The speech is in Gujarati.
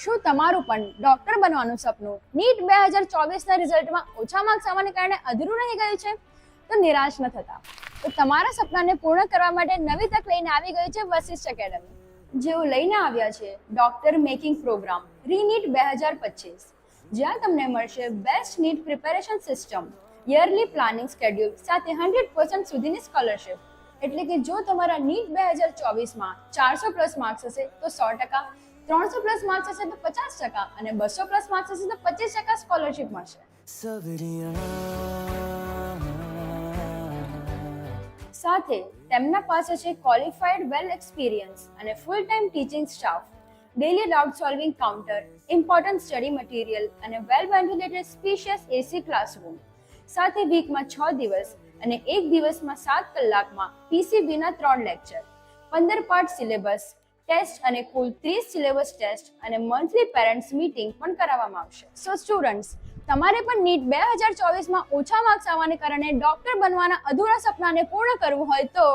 શું તમારું પણ ડોક્ટર બનવાનું સપનું નીટ 2024ના રિઝલ્ટમાં ઓછા માર્ક્સ આવવાને કારણે અધૂરું રહી ગયું છે? તો નિરાશ ન થતા. તો તમારા સપનાને પૂર્ણ કરવા માટે નવી તક લઈને આવી ગયું છે વશિષ્ઠ એકેડમી, જેઓ લઈને આવ્યા છે ડોક્ટર મેકિંગ પ્રોગ્રામ રીનીટ 2025, જ્યાં તમને મળશે best NEET preparation system, yearly planning schedule સાથે 100% સુધીની સ્કોલરશિપ. એટલે કે જો તમારા નીટ 2024માં 400+ માર્ક્સ હશે તો 100%, 300+ માર્ક્સ હશે તો 50% અને 200+ માર્ક્સ હશે તો 25% સ્કોલરશિપ મળશે. સાથે તેમના પાસે છે ક્વોલિફાઈડ વેલ એક્સપિરિયન્સ અને full time teaching staff, daily doubt solving counter, important study material અને વેલ વેન્ટિલેટેડ સ્પેશિયસ એસી ક્લાસરૂમ. સાથે વીકમાં 6 દિવસ અને 1 દિવસમાં 7 કલાકમાં પીસીબીના 3 લેક્ચર, 15 પાર્ટ સિલેબસ, ટેસ્ટ અને કુલ 30 સિલેબસ ટેસ્ટ અને મંથલી પેરેન્ટ્સ મીટિંગ પણ કરાવવામાં આવશે. સો સ્ટુડન્ટ્સ, તમારે પણ નીટ 2024માં ઓછા માર્ક્સ આવવાને કારણે ડોક્ટર બનવાના અધૂરા સપનાને પૂર્ણ કરવું હોય તો